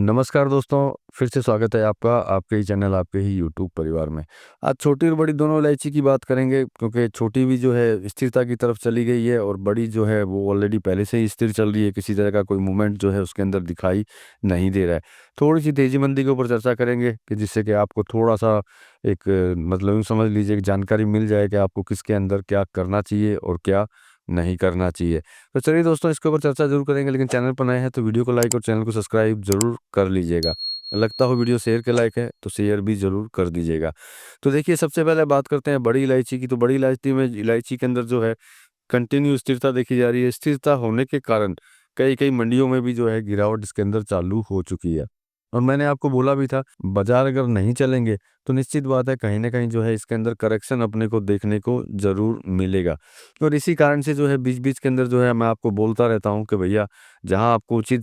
नमस्कार दोस्तों, फिर से स्वागत है आपका आपके ही चैनल, आपके ही यूट्यूब परिवार में। आज छोटी और बड़ी दोनों इलायची की बात करेंगे क्योंकि छोटी भी जो है स्थिरता की तरफ चली गई है और बड़ी जो है वो ऑलरेडी पहले से ही स्थिर चल रही है, किसी तरह का कोई मूवमेंट जो है उसके अंदर दिखाई नहीं दे रहा है। थोड़ी-सी तेज़ी-मंदी के ऊपर चर्चा करेंगे कि जिससे कि आपको थोड़ा-सा एक मतलब यूँ समझ लीजिए कि जानकारी मिल जाए कि आपको किसके अंदर क्या करना चाहिए और क्या नहीं करना चाहिए। तो चलिए दोस्तों इसके ऊपर चर्चा ज़रूर करेंगे, लेकिन चैनल पर नए हैं तो वीडियो को लाइक और चैनल को सब्सक्राइब ज़रूर कर लीजिएगा। लगता हो वीडियो शेयर के लायक है तो शेयर भी ज़रूर कर दीजिएगा। तो देखिए सबसे पहले बात करते हैं बड़ी इलायची की, तो बड़ी इलायची के अंदर जो है कंटिन्यू स्थिरता देखी जा रही है। स्थिरता होने के कारण कई-कई मंडियों में भी जो है गिरावट इसके अंदर चालू हो चुकी है। और मैंने आपको बोला भी था, बाज़ार अगर नहीं चलेंगे तो निश्चित बात है कहीं न कहीं जो है इसके अंदर करेक्शन अपने को देखने को ज़रूर मिलेगा। और इसी कारण से जो है बीच-बीच के अंदर जो है मैं आपको बोलता रहता हूँ कि भैया जहाँ आपको उचित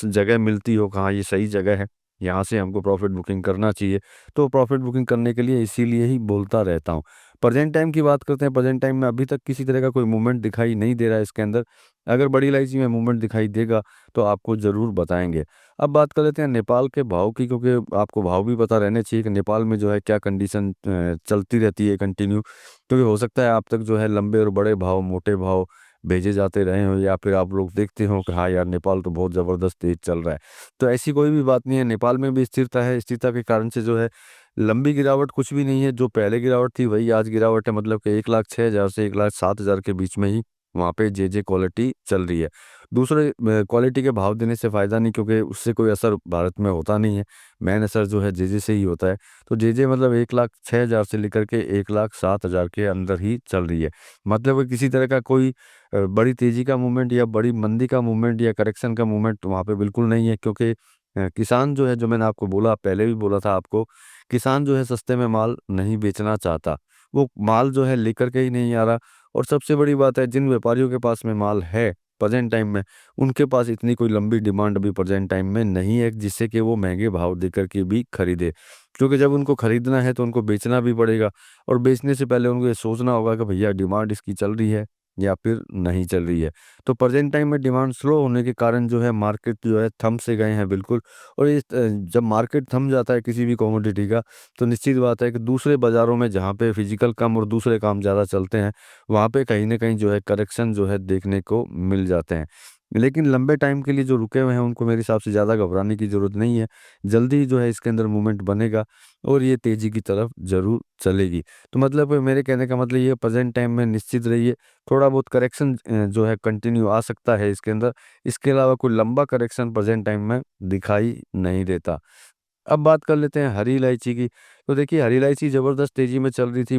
जगह मिलती हो, कहाँ ये सही जगह है, यहाँ से हमको प्रॉफ़िट बुकिंग करना चाहिए। तो प्रॉफ़िट बुकिंग करने के लिए इसीलिए ही बोलता रहता हूँ। प्रेज़ेंट टाइम की बात करते हैं, प्रेज़ेंट टाइम में अभी तक किसी तरह का कोई मूवमेंट दिखाई नहीं दे रहा है इसके अंदर। अगर बड़ी इलायची में मूवमेंट दिखाई देगा तो आपको ज़रूर बताएँगे। अब बात कर लेते हैं नेपाल के भाव की, क्योंकि आपको भाव भी पता रहने चाहिए कि नेपाल में जो है क्या कंडीशन चलती रहती है कंटिन्यू। क्योंकि हो सकता है आप तक जो है लंबे और बड़े भाव, मोटे भाव भेजे जाते रहे हों या फिर आप लोग देखते हो कि हाँ यार नेपाल तो बहुत ज़बरदस्त तेज़ चल रहा है। तो ऐसी कोई भी बात नहीं है, नेपाल में भी स्थिरता है, स्थिरता के कारण से जो है लंबी गिरावट कुछ भी नहीं है, जो पहले गिरावट थी वही आज गिरावट है, मतलब कि 1,06,000 से 1,07,000 के बीच में ही वहाँ पे जे क्वालिटी चल रही है। दूसरे क्वालिटी के भाव देने से फ़ायदा नहीं, क्योंकि उससे कोई असर भारत में होता नहीं है, मेन असर जो है जे से ही होता है। तो जे मतलब 1,06,000 से लेकर के 1,07,000 के अंदर ही चल रही है। मतलब कि किसी तरह का कोई बड़ी तेज़ी का मूवमेंट या बड़ी मंदी का मूवमेंट या करेक्शन का मूवमेंट वहाँ पे बिल्कुल नहीं है, क्योंकि किसान जो है, जो मैंने आपको बोला, पहले भी बोला था आपको, किसान जो है सस्ते में माल नहीं बेचना चाहता। वो माल जो है लेकर के ही नहीं आ रहा। और सबसे बड़ी बात है, जिन व्यापारियों के पास में माल है प्रेज़ेंट टाइम में, उनके पास इतनी कोई लंबी डिमांड अभी प्रेज़ेंट टाइम में नहीं है जिससे कि वो महँगे भाव देकर के भी खरीदें। क्योंकि जब उनको खरीदना है तो उनको बेचना भी पड़ेगा और बेचने से पहले उनको ये सोचना होगा कि भैया डिमांड इसकी चल रही है या फिर नहीं चल रही है। तो प्रेज़ेंट टाइम में डिमांड स्लो होने के कारण जो है मार्केट जो है थम से गए हैं बिल्कुल। और जब मार्केट थम जाता है किसी भी कमोडिटी का, तो निश्चित बात है कि दूसरे बाज़ारों में जहाँ पे फिज़िकल कम और दूसरे काम ज़्यादा चलते हैं, वहाँ पे कहीं न कहीं जो है करेक्शन जो है देखने को मिल जाते हैं। लेकिन लंबे टाइम के लिए जो रुके हुए हैं उनको मेरे हिसाब से ज़्यादा घबराने की ज़रूरत नहीं है। जल्दी जो है इसके अंदर मूवमेंट बनेगा और ये तेज़ी की तरफ ज़रूर चलेगी। तो मतलब मेरे कहने का मतलब ये है, प्रेज़ेंट टाइम में निश्चित रहिए, थोड़ा बहुत करेक्शन जो है कंटिन्यू आ सकता है इसके अंदर। इसके अलावा कोई लंबा करेक्शन प्रेज़ेंट टाइम में दिखाई नहीं देता। अब बात कर लेते हैं हरी इलायची की। तो देखिए हरी इलायची ज़बरदस्त तेज़ी में चल रही थी,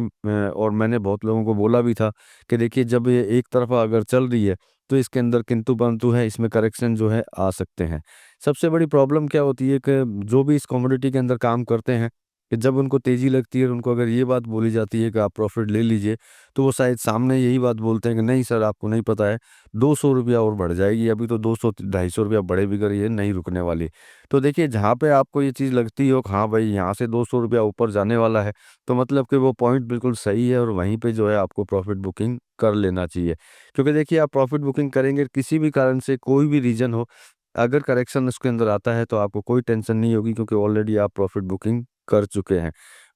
और मैंने बहुत लोगों को बोला भी था कि देखिए जब ये एक तरफ़ा अगर चल रही है तो इसके अंदर किंतु-परंतु है, इसमें करेक्शन जो है आ सकते हैं। सबसे बड़ी प्रॉब्लम क्या होती है कि जो भी इस कमोडिटी के अंदर काम करते हैं, कि जब उनको तेज़ी लगती है और उनको अगर ये बात बोली जाती है कि आप प्रॉफ़िट ले लीजिए, तो वो शायद सामने यही बात बोलते हैं कि नहीं सर आपको नहीं पता है, ₹200 और बढ़ जाएगी, अभी तो 200 ₹250 बढ़े बिगर ये नहीं रुकने वाली। तो देखिए जहाँ पे आपको ये चीज़ लगती हो कि हाँ भाई यहाँ से ₹200 ऊपर जाने वाला है, तो मतलब कि वो पॉइंट बिल्कुल सही है और वहीं पे जो है आपको प्रॉफ़िट बुकिंग कर लेना चाहिए। क्योंकि देखिए आप प्रॉफ़िट बुकिंग करेंगे किसी भी कारण से, कोई भी रीज़न हो, अगर करेक्शन उसके अंदर आता है तो आपको कोई टेंशन नहीं होगी, क्योंकि ऑलरेडी आप प्रॉफ़िट बुकिंग कर चुके हैं।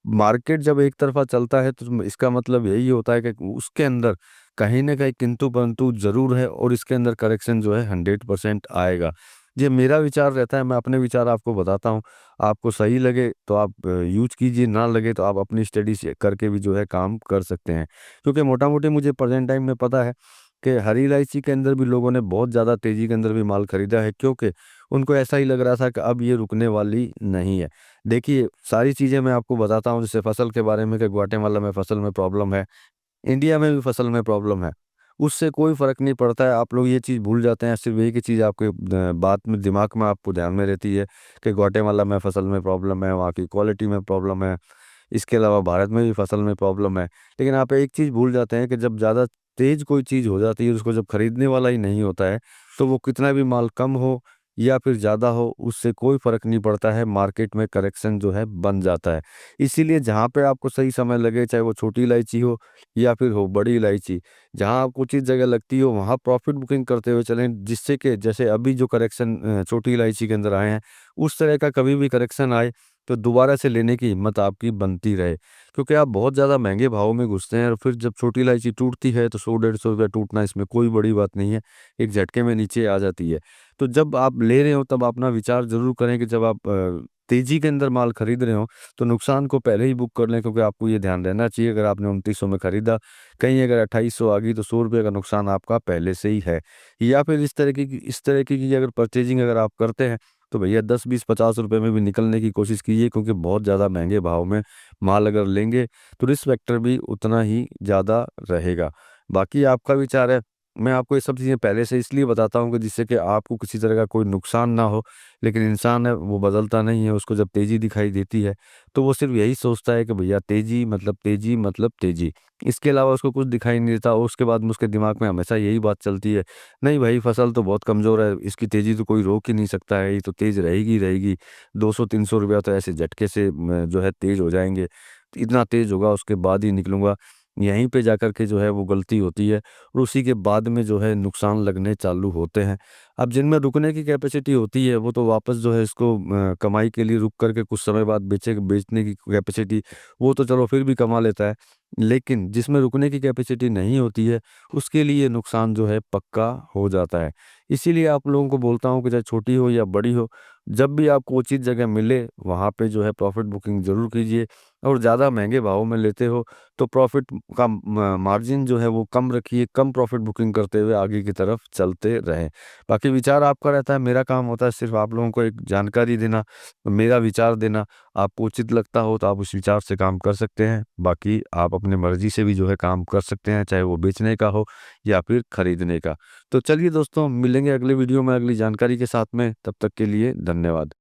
मार्केट जब एक तरफ़ा चलता है तो इसका मतलब यही होता है कि उसके अंदर कहीं न कहीं किंतु-परंतु ज़रूर है और इसके अंदर करेक्शन जो है 100% आएगा। ये मेरा विचार रहता है, मैं अपने विचार आपको बताता हूँ। आपको सही लगे तो आप यूज़ कीजिए, ना लगे तो आप अपनी स्टडी से करके भी जो है काम कर सकते हैं। क्योंकि मोटा-मोटी मुझे प्रेज़ेंट टाइम में पता है कि हरी इलायची के अंदर भी लोगों ने बहुत ज़्यादा तेज़ी के अंदर भी माल खरीदा है, क्योंकि उनको ऐसा ही लग रहा था कि अब ये रुकने वाली नहीं है। देखिए, सारी चीज़ें मैं आपको बताता हूँ, जैसे फसल के बारे में कि ग्वाटेमाला में फसल में प्रॉब्लम है, इंडिया में भी फसल में प्रॉब्लम है। उससे कोई फ़र्क नहीं पड़ता है, आप लोग ये चीज़ भूल जाते हैं, सिर्फ़ एक ही चीज़ आपके बात में दिमाग में आपको ध्यान में रहती है कि ग्वाटेमाला में फसल में प्रॉब्लम है, वहाँ की क्वालिटी में प्रॉब्लम है, इसके अलावा भारत में भी फसल में प्रॉब्लम है। लेकिन आप एक चीज़ भूल जाते हैं कि जब ज़्यादा तेज़ कोई चीज़ हो जाती है, उसको जब खरीदने वाला ही नहीं होता है, तो वो कितना भी माल कम हो या फिर ज़्यादा हो, उससे कोई फ़र्क नहीं पड़ता है, मार्केट में करेक्शन जो है बन जाता है। इसीलिए जहाँ पे आपको सही समय लगे, चाहे वो छोटी इलायची हो या फिर हो बड़ी इलायची, जहाँ आपको उचित जगह लगती हो वहाँ प्रॉफ़िट बुकिंग करते हुए चलें, जिससे कि जैसे अभी जो करेक्शन छोटी इलायची के अंदर आए हैं, उस तरह का कभी भी करेक्शन आए तो दोबारा से लेने की हिम्मत आपकी बनती रहे। क्योंकि आप बहुत ज़्यादा महँगे भाव में घुसते हैं और फिर जब छोटी इलायची टूटती है तो 100 डेढ़ ₹100 टूटना इसमें कोई बड़ी बात नहीं है, एक झटके में नीचे आ जाती है। तो जब आप ले रहे हो तब अपना विचार ज़रूर करें कि जब आप तेज़ी के अंदर माल खरीद रहे हो तो नुकसान को पहले ही बुक कर लें, क्योंकि आपको ये ध्यान रहना चाहिए अगर आपने 2900 में खरीदा, कहीं अगर 2800 आ गई तो ₹100 का नुकसान आपका पहले से ही है। या फिर इस तरह की अगर परचेज़िंग अगर आप करते हैं तो भैया 10, 20, ₹50 में भी निकलने की कोशिश कीजिए, क्योंकि बहुत ज़्यादा महँगे भाव में माल अगर लेंगे तो रिस्क फैक्टर भी उतना ही ज़्यादा रहेगा। बाकी आपका विचार है, मैं आपको ये सब चीज़ें पहले से इसलिए बताता हूँ कि जिससे कि आपको किसी तरह का कोई नुकसान ना हो। लेकिन इंसान है वो बदलता नहीं है, उसको जब तेज़ी दिखाई देती है तो वो सिर्फ़ यही सोचता है कि भैया तेज़ी मतलब तेज़ी मतलब तेज़ी। इसके अलावा उसको कुछ दिखाई नहीं देता और उसके बाद में उसके दिमाग में हमेशा यही बात चलती है, नहीं भाई फसल तो बहुत कमज़ोर है, इसकी तेज़ी तो कोई रोक ही नहीं सकता है, ये तो तेज़ रहेगी ही रहेगी। 200-300 रुपया तो ऐसे झटके से जो है तेज़ हो जाएँगे। इतना तेज़ होगा उसके बाद ही निकलूँगा। यहीं पे जाकर के जो है वो गलती होती है और उसी के बाद में जो है नुकसान लगने चालू होते हैं। अब जिनमें रुकने की कैपेसिटी होती है वो तो वापस जो है इसको कमाई के लिए रुक कर के कुछ समय बाद बेचने की कैपेसिटी, वो तो चलो फिर भी कमा लेता है। लेकिन जिसमें रुकने की कैपेसिटी नहीं होती है उसके लिए नुकसान जो है पक्का हो जाता है। इसीलिए आप लोगों को बोलता हूँ कि चाहे छोटी हो या बड़ी हो, जब भी आपको उचित जगह मिले वहाँ पे जो है प्रॉफ़िट बुकिंग ज़रूर कीजिए। और ज़्यादा महँगे भाव में लेते हो तो प्रॉफ़िट का मार्जिन जो है वो कम रखिए, कम प्रॉफ़िट बुकिंग करते हुए आगे की तरफ चलते रहें। बाकी विचार आपका रहता है, मेरा काम होता है सिर्फ़ आप लोगों को एक जानकारी देना, मेरा विचार देना। आपको उचित लगता हो तो आप उस विचार से काम कर सकते हैं। बाकी आप अपनी मर्ज़ी से भी जो है काम कर सकते हैं, चाहे वो बेचने का हो या फिर खरीदने का। तो चलिए दोस्तों, मिलेंगे अगले वीडियो में अगली जानकारी के साथ में, तब तक के लिए धन्यवाद।